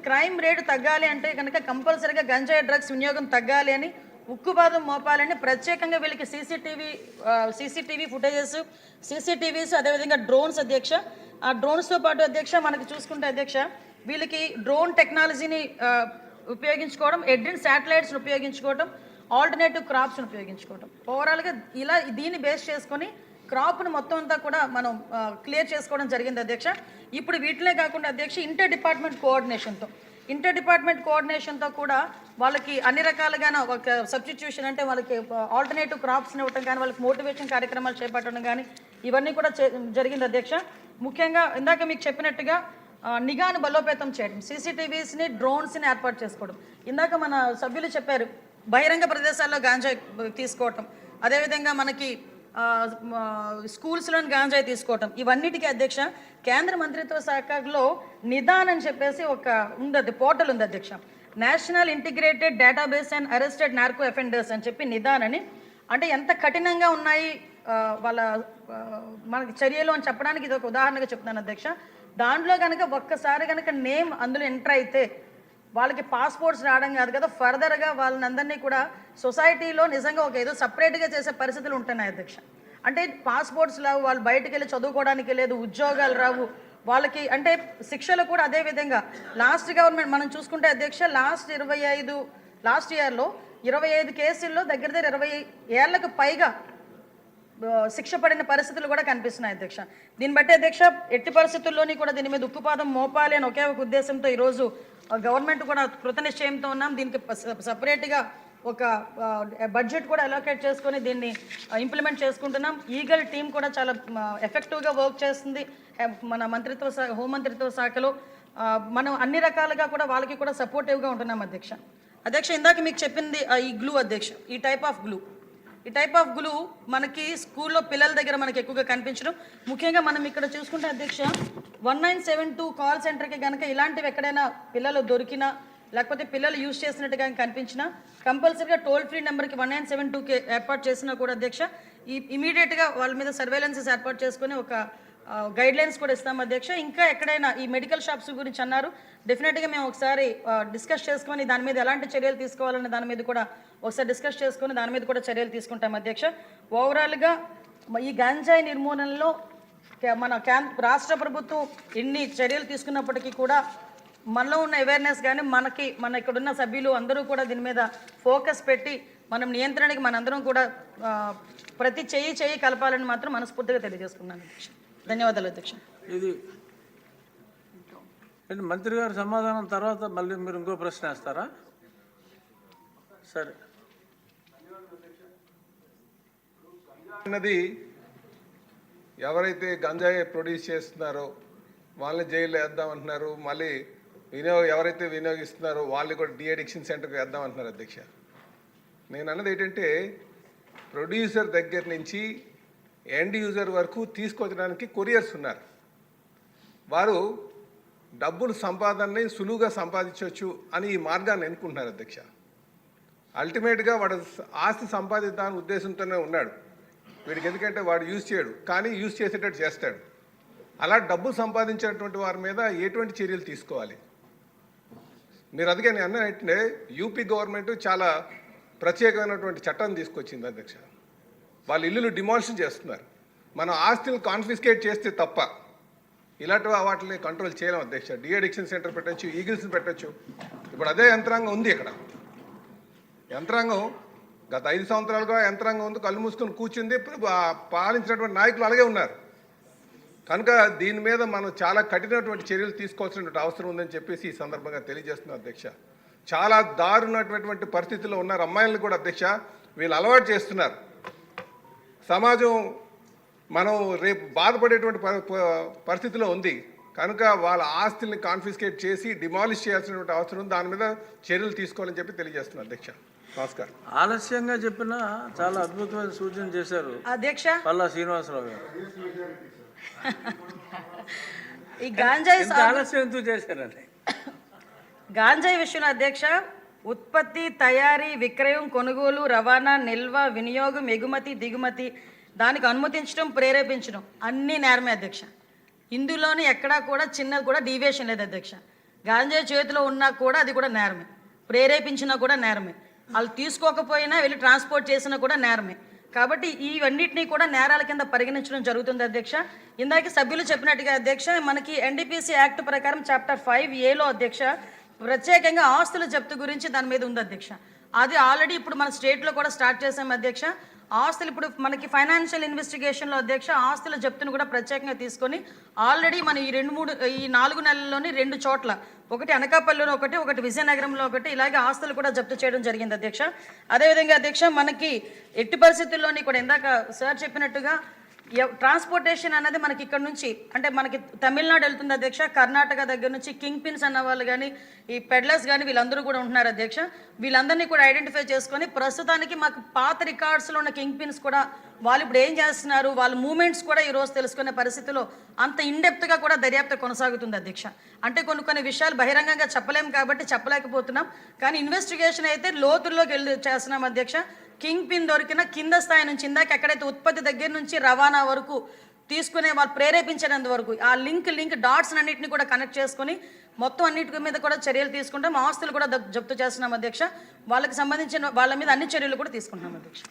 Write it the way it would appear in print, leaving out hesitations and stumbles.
Crime rate తగ్గాలి అంటే కనుక కంపల్సరీగా గంజాయి డ్రగ్స్ వినియోగం తగ్గాలి అని ఉక్కుపాదం మోపాలని ప్రత్యేకంగా వీళ్ళకి సీసీటీవీ ఫుటేజెస్, సీసీటీవీస్, అదేవిధంగా డ్రోన్స్ అధ్యక్ష. ఆ డ్రోన్స్తో పాటు అధ్యక్ష మనకి చూసుకుంటే అధ్యక్ష వీళ్ళకి డ్రోన్ టెక్నాలజీని ఉపయోగించుకోవడం, ఎడ్రిన్ శాటిలైట్స్ని ఉపయోగించుకోవడం, ఆల్టర్నేటివ్ క్రాప్స్ని ఉపయోగించుకోవడం. ఓవరాల్గా ఇలా దీన్ని బేస్ చేసుకొని క్రాప్ను మొత్తం అంతా కూడా మనం క్లియర్ చేసుకోవడం జరిగింది అధ్యక్ష. ఇప్పుడు వీటినే కాకుండా అధ్యక్ష ఇంటర్ డిపార్ట్మెంట్ కోఆర్డినేషన్తో కూడా వాళ్ళకి అన్ని రకాలుగా ఒక సబ్స్టిట్యూషన్ అంటే వాళ్ళకి ఆల్టర్నేటివ్ క్రాప్స్ని ఇవ్వటం కానీ, వాళ్ళకి మోటివేషన్ కార్యక్రమాలు చేపట్టడం కానీ ఇవన్నీ కూడా జరిగింది అధ్యక్ష. ముఖ్యంగా ఇందాక మీకు చెప్పినట్టుగా నిఘాను బలోపేతం చేయడం, సీసీటీవీస్ని, డ్రోన్స్ని ఏర్పాటు చేసుకోవడం. ఇందాక మన సభ్యులు చెప్పారు బహిరంగ ప్రదేశాల్లో గాంజాయి తీసుకోవటం, అదేవిధంగా మనకి స్కూల్స్లోని గాంజాయి తీసుకోవటం, ఇవన్నిటికీ అధ్యక్ష కేంద్ర మంత్రిత్వ శాఖలో నిదాన్ అని చెప్పేసి ఒక ఉంది, పోర్టల్ ఉంది అధ్యక్ష. National integrated database and arrested narco offenders అని చెప్పి నిదాన్ అని, అంటే ఎంత కఠినంగా ఉన్నాయి వాళ్ళ మనకి చర్యలు అని చెప్పడానికి ఇది ఒక ఉదాహరణగా చెప్తున్నాను అధ్యక్ష. దాంట్లో కనుక ఒక్కసారి కనుక నేమ్ అందులో ఎంటర్ అయితే వాళ్ళకి పాస్పోర్ట్స్ రావడం కాదు కదా, ఫర్దర్గా వాళ్ళని అందరినీ కూడా సొసైటీలో నిజంగా ఒక ఏదో సపరేట్గా చేసే పరిస్థితులు ఉంటున్నాయి అధ్యక్ష. అంటే పాస్పోర్ట్స్ రావు, వాళ్ళు బయటకు వెళ్ళి చదువుకోవడానికి లేదు, ఉద్యోగాలు రావు వాళ్ళకి, అంటే శిక్షలు కూడా అదే విధంగా. లాస్ట్ గవర్నమెంట్ మనం చూసుకుంటే అధ్యక్ష లాస్ట్ ఇయర్లో 25 కేసుల్లో దగ్గర 20 ఏళ్లకు పైగా శిక్ష పడిన పరిస్థితులు కూడా కనిపిస్తున్నాయి అధ్యక్ష. దీన్ని బట్టి అధ్యక్ష ఎట్టి పరిస్థితుల్లోని కూడా దీని మీద ఉక్కుపాదం మోపాలి అని ఒకే ఒక ఉద్దేశంతో ఈరోజు గవర్నమెంట్ కూడా కృతనిశ్చయంతో ఉన్నాం. దీనికి సపరేట్గా ఒక బడ్జెట్ కూడా అలోకేట్ చేసుకొని దీన్ని ఇంప్లిమెంట్ చేసుకుంటున్నాం. ఈగల్ టీం కూడా చాలా ఎఫెక్టివ్గా వర్క్ చేస్తుంది మన హోంమంత్రిత్వ శాఖలో. మనం అన్ని రకాలుగా కూడా వాళ్ళకి కూడా సపోర్టివ్గా ఉంటున్నాం అధ్యక్ష. ఇందాక మీకు చెప్పింది ఈ గ్లూ అధ్యక్ష, ఈ టైప్ ఆఫ్ గ్లూ మనకి స్కూల్లో పిల్లల దగ్గర మనకి ఎక్కువగా కనిపించడం. ముఖ్యంగా మనం ఇక్కడ చూసుకుంటే అధ్యక్ష 1972 కాల్ సెంటర్కి కనుక ఇలాంటివి ఎక్కడైనా పిల్లలు దొరికినా లేకపోతే పిల్లలు యూజ్ చేసినట్టుగా కనిపించినా కంపల్సరీగా టోల్ ఫ్రీ నెంబర్కి 1972కి ఏర్పాటు చేసినా కూడా అధ్యక్ష ఇమీడియట్గా వాళ్ళ మీద సర్వేలెన్సెస్ ఏర్పాటు చేసుకొని ఒక గైడ్లైన్స్ కూడా ఇస్తాం అధ్యక్ష. ఇంకా ఎక్కడైనా ఈ మెడికల్ షాప్స్ గురించి అన్నారు, డెఫినెట్గా మేము ఒకసారి డిస్కస్ చేసుకొని దాని మీద ఎలాంటి చర్యలు తీసుకోవాలనే దాని మీద కూడా ఒకసారి డిస్కస్ చేసుకొని దాని మీద కూడా చర్యలు తీసుకుంటాం అధ్యక్ష. ఓవరాల్గా ఈ గాంజాయి నిర్మూలనలో మన రాష్ట్ర ప్రభుత్వం ఎన్ని చర్యలు తీసుకున్నప్పటికీ కూడా మనలో ఉన్న అవేర్నెస్ కానీ మన ఇక్కడున్న సభ్యులు అందరూ కూడా దీని మీద ఫోకస్ పెట్టి మనం నియంత్రణకి మనందరం కూడా ప్రతి చెయ్యి కలపాలని మాత్రం మనస్ఫూర్తిగా తెలియజేసుకున్నాను అధ్యక్ష. ధన్యవాదాలు అధ్యక్ష. ఇది మంత్రి గారి సమాధానం తర్వాత మళ్ళీ మీరు ఇంకో ప్రశ్న వేస్తారా? సరే. అన్నది ఎవరైతే గంజాయి ప్రొడ్యూస్ చేస్తున్నారో వాళ్ళని జైల్లో వేద్దామంటున్నారు, మళ్ళీ ఎవరైతే వినియోగిస్తున్నారో వాళ్ళని కూడా డీఅడిక్షన్ సెంటర్కి వేద్దామంటున్నారు అధ్యక్ష. నేను అన్నది ఏంటంటే ప్రొడ్యూసర్ దగ్గర నుంచి ఎండ్ యూజర్ వరకు తీసుకొచ్చడానికి కొరియర్స్ ఉన్నారు. వారు డబ్బులు సంపాదనని సులువుగా సంపాదించవచ్చు అని ఈ మార్గాన్ని ఎన్నుకుంటున్నారు అధ్యక్ష. అల్టిమేట్గా వాడు ఆస్తి సంపాదిద్దామని ఉద్దేశంతోనే ఉన్నాడు వీడికి, ఎందుకంటే వాడు యూజ్ చేయడు కానీ యూజ్ చేసేటట్టు చేస్తాడు. అలా డబ్బు సంపాదించేటువంటి వారి మీద ఎటువంటి చర్యలు తీసుకోవాలి? మీరు అందుకే నేను అన్నట్టే యూపీ గవర్నమెంట్ చాలా ప్రత్యేకమైనటువంటి చట్టాన్ని తీసుకొచ్చింది అధ్యక్ష. వాళ్ళ ఇల్లులు డిమాలిషన్ చేస్తున్నారు. మనం ఆస్తులు కాన్ఫిస్కేట్ చేస్తే తప్ప ఇలాంటి వాటిని కంట్రోల్ చేయలేం అధ్యక్ష. డీఅడిక్షన్ సెంటర్ పెట్టచ్చు, ఈగిల్స్ని పెట్టచ్చు. ఇప్పుడు అదే యంత్రాంగం ఉంది ఇక్కడ. యంత్రాంగం గత 5 సంవత్సరాలుగా యంత్రాంగం ఉంది, కళ్ళు మూసుకొని కూర్చుంది. పాలించినటువంటి నాయకులు అలాగే ఉన్నారు. కనుక దీని మీద మనం చాలా కఠినటువంటి చర్యలు తీసుకోవాల్సినటువంటి అవసరం ఉందని చెప్పేసి ఈ సందర్భంగా తెలియజేస్తున్నాం అధ్యక్ష. చాలా దారుణటువంటి పరిస్థితుల్లో ఉన్నారు అమ్మాయిలను కూడా అధ్యక్ష. వీళ్ళు అలవాటు చేస్తున్నారు. సమాజం మనం రేపు బాధపడేటువంటి పరిస్థితిలో ఉంది. కనుక వాళ్ళ ఆస్తుల్ని కాన్ఫిస్కేట్ చేసి డిమాలిష్ చేయాల్సినటువంటి అవసరం ఉంది. దాని మీద చర్యలు తీసుకోవాలని చెప్పి తెలియజేస్తున్నాను అధ్యక్ష. నమస్కారం. ఆలస్యంగా చెప్పినా చాలా అద్భుతమైన సూచన చేశారు అధ్యక్ష పల్లా శ్రీనివాసరావు గారు. ఈ గాంజాయి ఆలస్యం ఎందుకు చేశారండి? గాంజాయి విషయంలో అధ్యక్ష ఉత్పత్తి, తయారీ, విక్రయం, కొనుగోలు, రవాణా, నిల్వ, వినియోగం, ఎగుమతి, దిగుమతి, దానికి అనుమతించడం, ప్రేరేపించడం అన్నీ నేరమే అధ్యక్ష. ఇందులోని ఎక్కడా కూడా చిన్నది కూడా డీవియేషన్ లేదు అధ్యక్ష. గాంజాయి చేతిలో ఉన్నా కూడా అది కూడా నేరమే, ప్రేరేపించినా కూడా నేరమే, వాళ్ళు తీసుకోకపోయినా వెళ్ళి ట్రాన్స్పోర్ట్ చేసినా కూడా నేరమే. కాబట్టి ఇవన్నిటినీ కూడా నేరాల కింద పరిగణించడం జరుగుతుంది అధ్యక్ష. ఇందాక సభ్యులు చెప్పినట్టుగా అధ్యక్ష, మనకి ఎన్డీపీసీ యాక్ట్ ప్రకారం చాప్టర్ 5A అధ్యక్ష ప్రత్యేకంగా ఆస్తుల జప్తు గురించి దాని మీద ఉంది అధ్యక్ష. అది ఆల్రెడీ ఇప్పుడు మన స్టేట్లో కూడా స్టార్ట్ చేసాం అధ్యక్ష. ఆస్తులు ఇప్పుడు మనకి ఫైనాన్షియల్ ఇన్వెస్టిగేషన్లో అధ్యక్ష ఆస్తుల జప్తును కూడా ప్రత్యేకంగా తీసుకొని ఆల్రెడీ మన ఈ 4 నెలల్లోని 2 చోట్ల, ఒకటి అనకాపల్లిలో ఒకటి విజయనగరంలో ఒకటి, ఇలాగే ఆస్తులు కూడా జప్తు చేయడం జరిగింది అధ్యక్ష. అదేవిధంగా అధ్యక్ష మనకి ఎట్టి పరిస్థితుల్లోని కూడా ఇందాక సార్ చెప్పినట్టుగా ట్రాన్స్పోర్టేషన్ అనేది మనకి ఇక్కడ నుంచి అంటే మనకి తమిళనాడు వెళ్తుంది అధ్యక్ష, కర్ణాటక దగ్గర నుంచి కింగ్ పిన్స్ అన్న వాళ్ళు కానీ ఈ పెడ్లర్స్ కానీ వీళ్ళందరూ కూడా ఉంటున్నారు అధ్యక్ష. వీళ్ళందరినీ కూడా ఐడెంటిఫై చేసుకొని ప్రస్తుతానికి మాకు పాత రికార్డ్స్లో ఉన్న కింగ్ పిన్స్ కూడా వాళ్ళు ఇప్పుడు ఏం చేస్తున్నారు, వాళ్ళ మూమెంట్స్ కూడా ఈరోజు తెలుసుకునే పరిస్థితిలో అంత ఇన్డెప్త్గా కూడా దర్యాప్తు కొనసాగుతుంది అధ్యక్ష. అంటే కొన్ని విషయాలు బహిరంగంగా చెప్పలేము కాబట్టి చెప్పలేకపోతున్నాం, కానీ ఇన్వెస్టిగేషన్ అయితే లోతుల్లోకి వెళ్ళి చేస్తున్నాం అధ్యక్ష. కింగ్ పిన్ దొరికిన కింద స్థాయి నుంచి ఇందాక ఎక్కడైతే ఉత్పత్తి దగ్గర నుంచి రవాణా వరకు తీసుకునే వాళ్ళు ప్రేరేపించేంత వరకు ఆ లింక్ డాట్స్ అన్నింటినీ కూడా కనెక్ట్ చేసుకొని మొత్తం అన్నిటి మీద కూడా చర్యలు తీసుకుంటాం. ఆస్తులు కూడా జప్తు చేస్తున్నాం అధ్యక్ష. వాళ్ళకి సంబంధించిన వాళ్ళ మీద అన్ని చర్యలు కూడా తీసుకుంటున్నాం అధ్యక్ష.